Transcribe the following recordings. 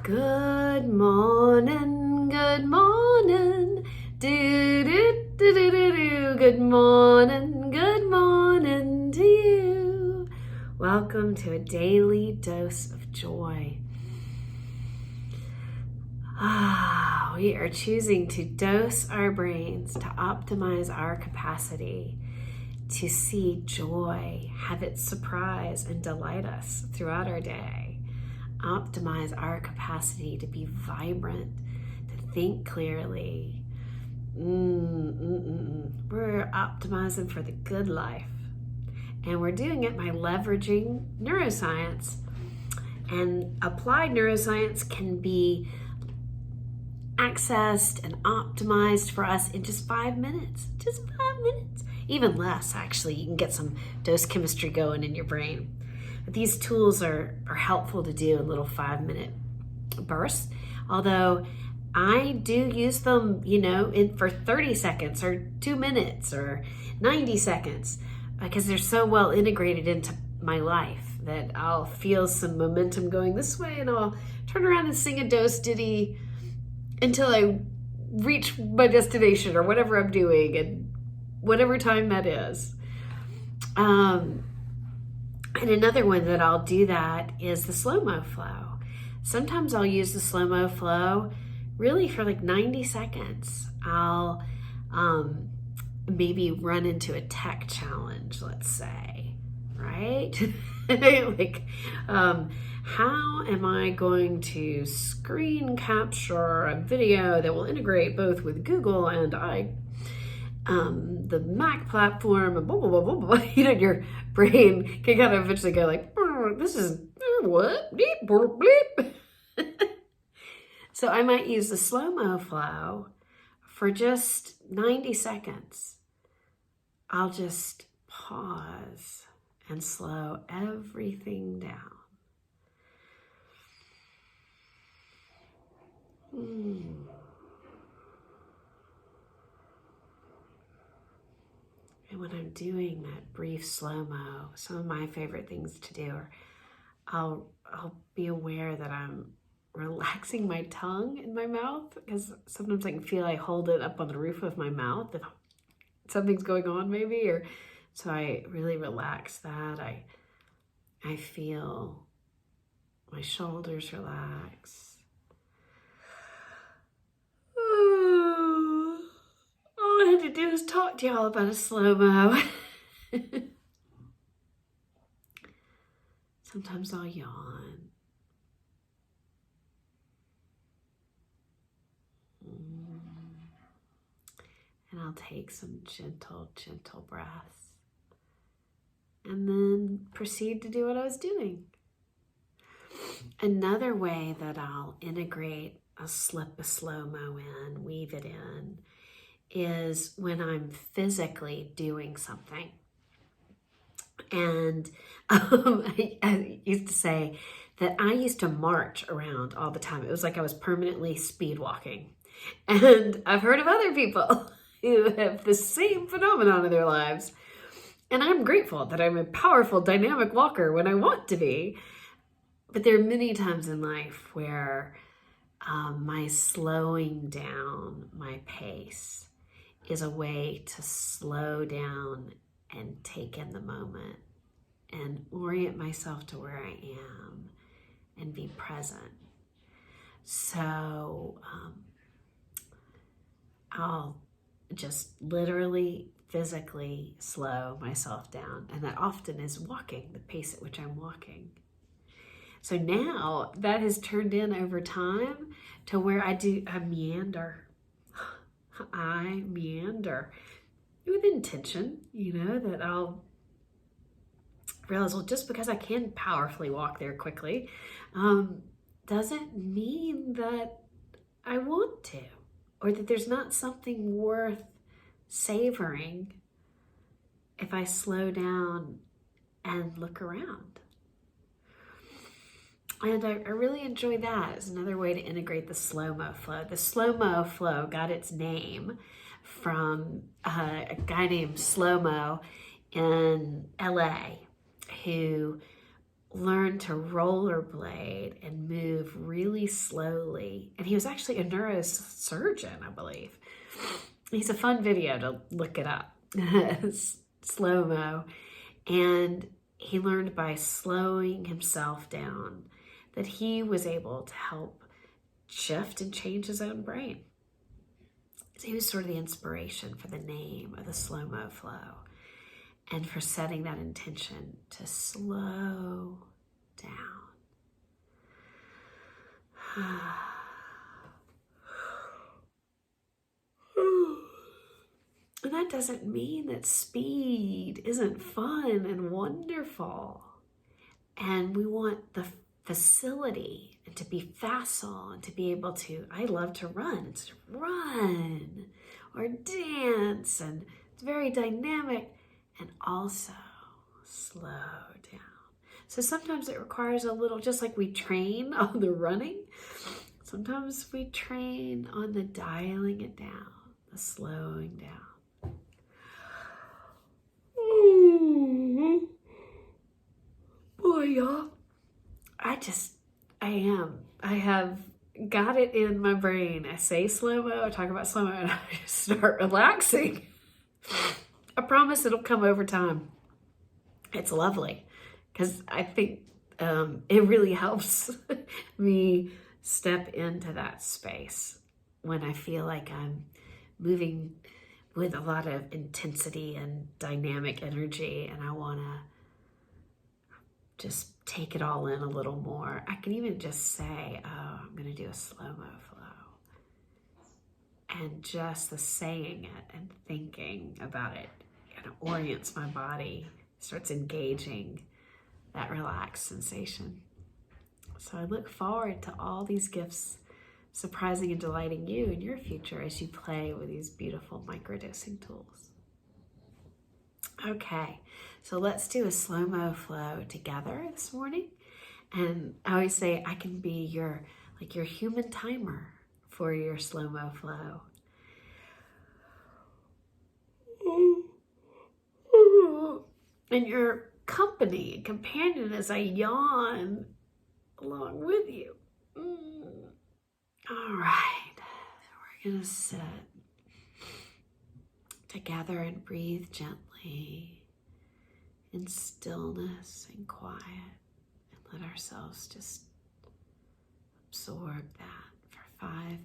Good morning, good morning, do do do do do do. Good morning to you. Welcome to a daily dose of joy. We are choosing to dose our brains to optimize our capacity to see joy, have it surprise and delight us throughout our day. Optimize our capacity to be vibrant, to think clearly. We're optimizing for the good life. And we're doing it by leveraging neuroscience. And applied neuroscience can be accessed and optimized for us in just 5 minutes. Just 5 minutes. Even less, actually. You can get some dose chemistry going in your brain. But these tools are helpful to do in little 5-minute bursts. Although I do use them, for 30 seconds or 2 minutes or 90 seconds because they're so well integrated into my life that I'll feel some momentum going this way and I'll turn around and sing a dose ditty until I reach my destination or whatever I'm doing and whatever time that is. And another one that I'll do that is the slow-mo flow. Sometimes I'll use the slow-mo flow really for like 90 seconds. I'll maybe run into a tech challenge, let's say, right? How am I going to screen capture a video that will integrate both with Google and the Mac platform, and blah, blah, blah, blah, blah. Your brain can kind of eventually go like, this is what? Beep, boop, bleep. So I might use the slow-mo flow for just 90 seconds. I'll just pause and slow everything down. And when I'm doing that brief slow-mo, some of my favorite things to do are I'll be aware that I'm relaxing my tongue in my mouth, because sometimes I can feel I hold it up on the roof of my mouth if something's going on maybe, or so I really relax that. I feel my shoulders relax. All I had to do is talk to y'all about a slow-mo. Sometimes I'll yawn. And I'll take some gentle breaths. And then proceed to do what I was doing. Another way that I'll integrate slip a slow-mo in, weave it in, is when I'm physically doing something. And I used to say that I used to march around all the time. It was like I was permanently speed walking. And I've heard of other people who have the same phenomenon in their lives. And I'm grateful that I'm a powerful, dynamic walker when I want to be. But there are many times in life where my slowing down my pace is a way to slow down and take in the moment and orient myself to where I am and be present. So I'll just literally, physically slow myself down. And that often is walking, the pace at which I'm walking. So now that has turned in over time to where I meander. I meander with intention, that I'll realize, well, just because I can powerfully walk there quickly, doesn't mean that I want to, or that there's not something worth savoring if I slow down and look around. And I really enjoy that as another way to integrate the slow-mo flow. The slow-mo flow got its name from a guy named Slow-Mo in LA who learned to rollerblade and move really slowly. And he was actually a neurosurgeon, I believe. He's a fun video to look it up. Slow-mo. And he learned by slowing himself down that he was able to help shift and change his own brain. So he was sort of the inspiration for the name of the slow-mo flow and for setting that intention to slow down. And that doesn't mean that speed isn't fun and wonderful. And we want the facility and to be facile and to be able to, I love to run. It's run or dance, and it's very dynamic and also slow down. So sometimes it requires a little, just like we train on the running, sometimes we train on the dialing it down, the slowing down. Boy, y'all, I have got it in my brain. I say slow-mo, I talk about slow-mo, and I just start relaxing. I promise it'll come over time. It's lovely, because I think it really helps me step into that space when I feel like I'm moving with a lot of intensity and dynamic energy, and I want to just take it all in a little more. I can even just say, oh, I'm going to do a slow-mo flow. And just the saying it and thinking about it kind of orients my body, starts engaging that relaxed sensation. So I look forward to all these gifts surprising and delighting you in your future as you play with these beautiful microdosing tools. Okay, so let's do a slow-mo flow together this morning. And I always say I can be your human timer for your slow-mo flow. And your company and companion as I yawn along with you. All right, we're gonna sit together and breathe gently in stillness and quiet, and let ourselves just absorb that for 5 minutes.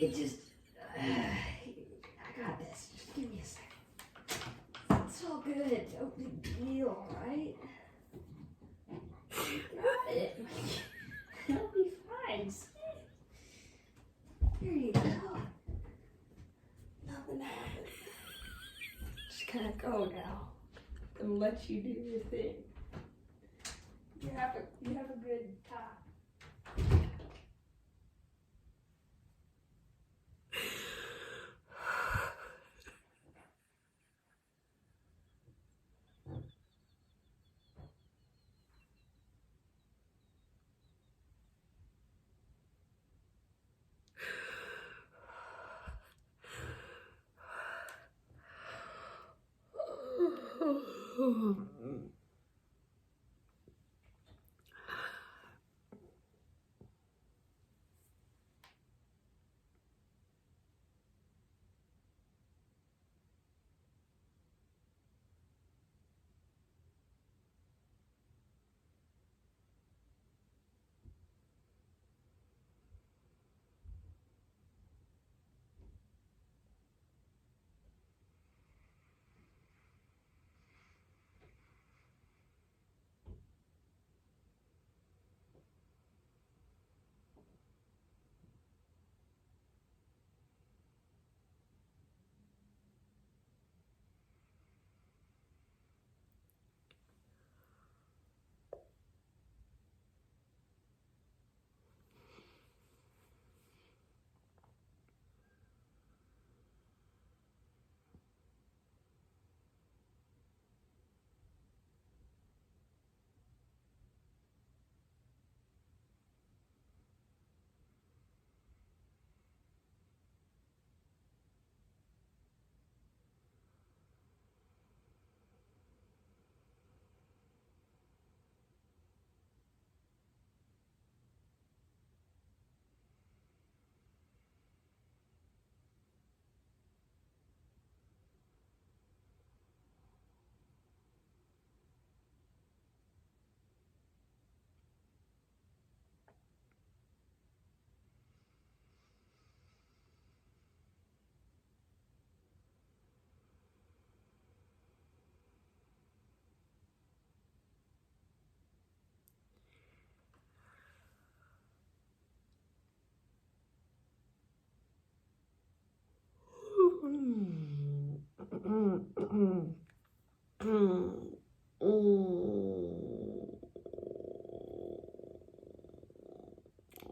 It just, good. No big deal, right? You got it. It'll be fine. See? Here you go. Nothing happened. Just gonna go now. And let you do your thing. You have a good time.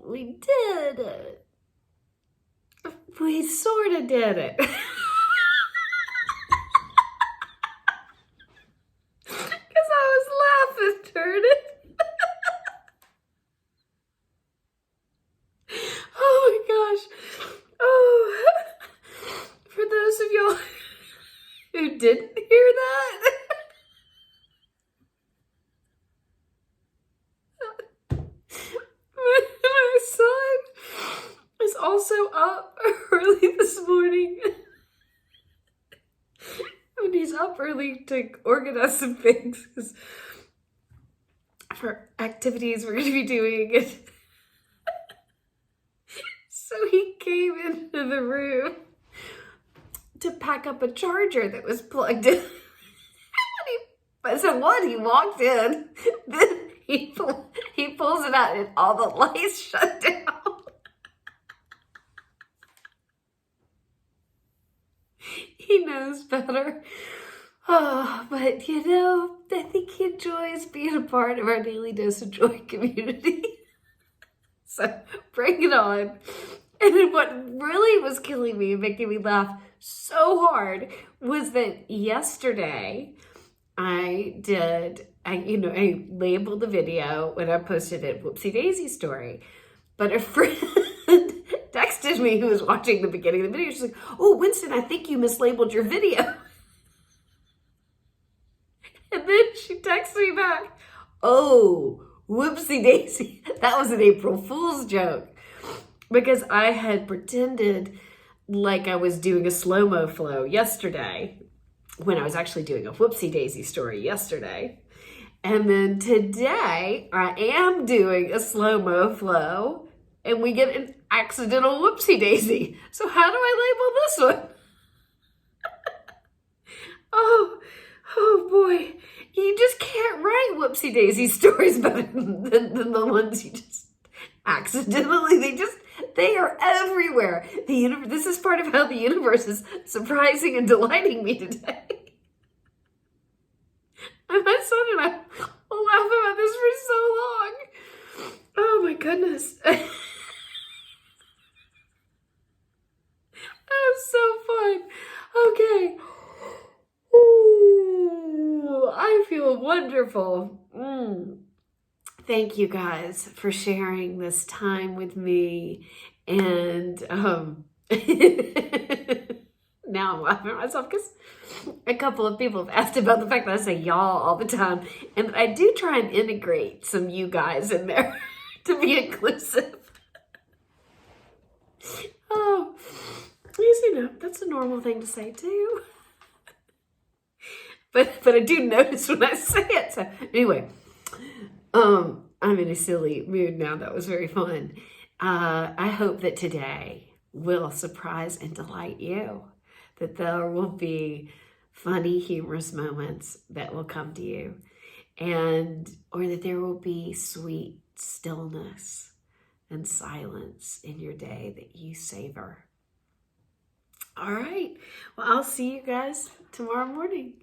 We did it. We sort of did it. Because I was laughing, darn it. Oh my gosh. Oh, for those of y'all who didn't hear that, my son is also up early this morning. And he's up early to organize some things for activities we're going to be doing. And so he came into the room to pack up a charger that was plugged in. So he walked in, then he pulls it out and all the lights shut down. He knows better. Oh, but you know, I think he enjoys being a part of our Daily Dose of Joy community. So bring it on. And then what really was killing me and making me laugh so hard was that yesterday I labeled the video when I posted it Whoopsie Daisy story. But a friend texted me who was watching the beginning of the video. She's like, "Oh, Winston, I think you mislabeled your video." And then she texted me back, "Oh, whoopsie daisy. That was an April Fool's joke." Because I had pretended like I was doing a slow-mo flow yesterday when I was actually doing a whoopsie daisy story yesterday. And then today I am doing a slow-mo flow and we get an accidental whoopsie daisy. So how do I label this one? Oh boy, you just can't write whoopsie daisy stories better than the ones you just accidentally, they are everywhere. This is part of how the universe is surprising and delighting me today. And my son and I will laugh about this for so long. Oh my goodness. That was so fun. Okay. Ooh, I feel wonderful. Thank you guys for sharing this time with me. And now I'm laughing at myself because a couple of people have asked about the fact that I say y'all all the time. And I do try and integrate some you guys in there to be inclusive. Oh, that's a normal thing to say too. But I do notice when I say it. So anyway, I'm in a silly mood now. That was very fun. I hope that today will surprise and delight you, that there will be funny, humorous moments that will come to you, or that there will be sweet stillness and silence in your day that you savor. All right. Well, I'll see you guys tomorrow morning.